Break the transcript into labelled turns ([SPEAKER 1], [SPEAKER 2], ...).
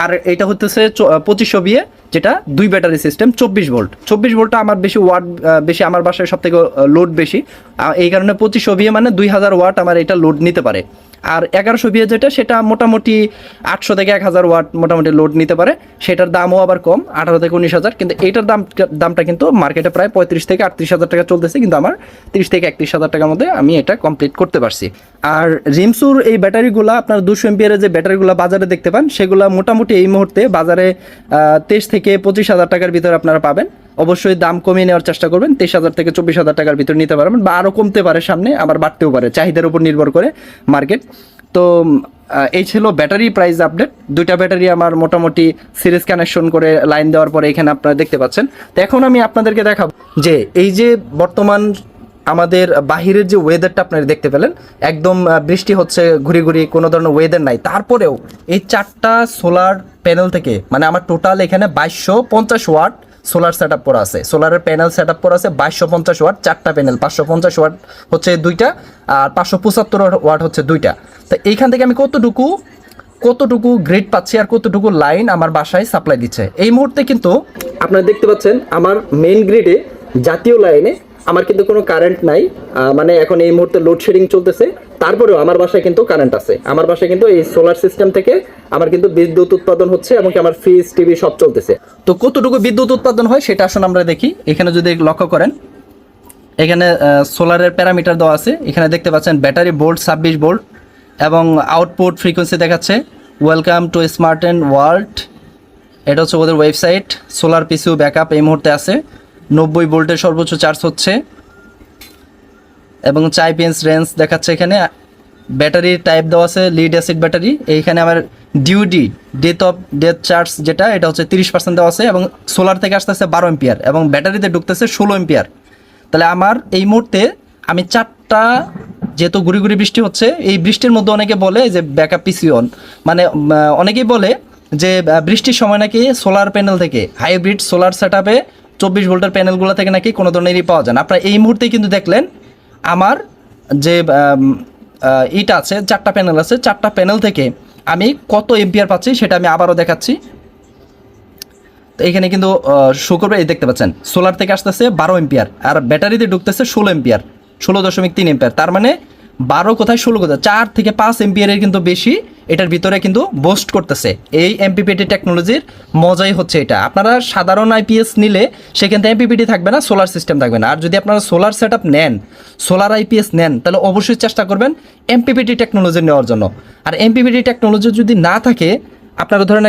[SPEAKER 1] আর এটা হচ্ছে 2500 বিয়ে, যেটা 2 ব্যাটারি সিস্টেম, 24 ভোল্ট। 24 ভোল্টটা আমার বেশি ওয়াট বেশি, আমার বাসায় সব থেকে লোড বেশি, এই কারণে 2500 বিয়ে মানে 2000 ওয়াট আমার এটা লোড নিতে পারে। আর 1100 বিয়ে যেটা, সেটা মোটামুটি 800 থেকে 1000 ওয়াট মোটামুটি লোড নিতে পারে, সেটার দামও আবার কম, 18 থেকে 19,000। কিন্তু এইটার দামটা কিন্তু মার্কেটে প্রায় 35 থেকে 38,000 টাকা চলতেছে, কিন্তু আমার 30 থেকে 31,000 টাকার মধ্যে আমি এটা কমপ্লিট করতে পারছি। আর রিমসুর এই ব্যাটারিগুলো আপনার 200 এমপিয়ারের যে ব্যাটারিগুলো বাজারে দেখতে পান, সেগুলো মোটামুটি এই মুহূর্তে বাজারে 23 থেকে 25,000 টাকার ভিতরে আপনারা পাবেন। অবশ্যই দাম কমিয়ে নেওয়ার চেষ্টা করবেন, 23,000 থেকে 24,000 টাকার ভিতরে নিতে পারবেন, বা আরও কমতে পারে সামনে, আবার বাড়তেও পারে, চাহিদার উপর নির্ভর করে মার্কেট। তো এই ছিল ব্যাটারি প্রাইস আপডেট। 2টা ব্যাটারি আমার মোটামুটি সিরিজ কানেকশন করে লাইন দেওয়ার পরে এখানে আপনারা দেখতে পাচ্ছেন। তো এখন আমি আপনাদেরকে দেখাবো যে এই যে বর্তমান আমাদের বাহিরের যে ওয়েদারটা আপনারা দেখতে পেলেন, একদম বৃষ্টি হচ্ছে ঘুরি ঘুরি, কোনো ধরনের ওয়েদার নাই, তারপরেও এই 4টা সোলার প্যানেল থেকে, মানে আমার টোটাল এখানে 2250 ওয়াট সোলার সেট আপ করা আছে, সোলারের প্যানেল সেট আপ করা আছে 2250 ওয়াট, 4টা প্যানেল, 550 ওয়াট হচ্ছে 2টা, আর 575 ওয়াট হচ্ছে 2টা। তো এইখান থেকে আমি কতটুকু গ্রিড পাচ্ছি আর কতটুকু লাইন আমার বাসায় সাপ্লাই দিচ্ছে। এই মুহূর্তে কিন্তু আপনারা দেখতে পাচ্ছেন আমার মেইন গ্রিডে, জাতীয় লাইনে আমার কিন্তু কোনো কারেন্ট নাই, মানে এখন এই মুহূর্তে লোডশেডিং চলতেছে, তারপরেও আমার বাসায় কিন্তু কারেন্ট আছে। আমার বাসায় কিন্তু এই সোলার সিস্টেম থেকে আমার কিন্তু বিদ্যুৎ উৎপাদন হচ্ছে, এবং আমার ফ্রিজ টিভি সব চলতেছে। তো কতটুকু বিদ্যুৎ উৎপাদন হয় সেটা আসলে আমরা দেখি। এখানে যদি লক্ষ্য করেন, এখানে সোলারের প্যারামিটার দেওয়া আছে, এখানে দেখতে পাচ্ছেন ব্যাটারি ভোল্ট 26 ভোল্ট, এবং আউটপুট ফ্রিকোয়েন্সি দেখাচ্ছে welcome to smart and world. এটা হচ্ছে ওদের ওয়েবসাইট। সোলার পিসিউ ব্যাকআপ এই মুহূর্তে আছে, 90 ভোল্টের সর্বোচ্চ চার্জ হচ্ছে, এবং চাইপিএন্স রেঞ্জ দেখাচ্ছে। এখানে ব্যাটারির টাইপ দেওয়া আছে লিড অ্যাসিড ব্যাটারি। এইখানে আমার ডিউডি ডেথ চার্জ যেটা, এটা হচ্ছে 30% দেওয়া আছে, এবং সোলার থেকে আসতেছে 12 এম্পিয়ার, এবং ব্যাটারিতে ঢুকতেছে 16 এম্পিয়ার। তাহলে আমার এই মুহূর্তে আমি 4টা, যেহেতু ঘুরি ঘুরি বৃষ্টি হচ্ছে, এই বৃষ্টির মধ্যে অনেকে বলে যে ব্যাকআপ পিসি অন, মানে অনেকেই বলে যে বৃষ্টির সময় নাকি সোলার প্যানেল থেকে, হাইব্রিড সোলার সেট আপে 24 ভোল্টের প্যানেলগুলো থেকে নাকি কোনো ধরনেরই পাওয়া যায় না। আপনারা এই মুহূর্তে কিন্তু দেখলেন আমার যে ইটা আছে, 4টা প্যানেল আছে, 4টা প্যানেল থেকে আমি কত এম্পিয়ার পাচ্ছি সেটা আমি আবারও দেখাচ্ছি। তো এখানে কিন্তু শো করবে, এই দেখতে পাচ্ছেন সোলার থেকে আসতেছে 12 এম্পিয়ার, আর ব্যাটারিতে ঢুকতেছে 16 এম্পিয়ার, 16.3 এম্পিয়ার। তার মানে 12 কোথায় 16 কোথায়, 4 থেকে 5 এম্পিয়ারের কিন্তু বেশি এটার ভিতরে কিন্তু বুস্ট করতেছে। এই এমপিপিটি টেকনোলজির মজাই হচ্ছে এটা। আপনারা সাধারণ আইপিএস নিলে সেখান থেকে এমপিপিটি থাকবে না, সোলার সিস্টেম থাকবে না। আর যদি আপনারা সোলার সেট আপ নেন, সোলার আইপিএস নেন, তাহলে অবশ্যই চেষ্টা করবেন এমপিপিটি টেকনোলজি নেওয়ার জন্য। আর এমপিপিটি টেকনোলজি যদি না থাকে, আপনারা ধরেন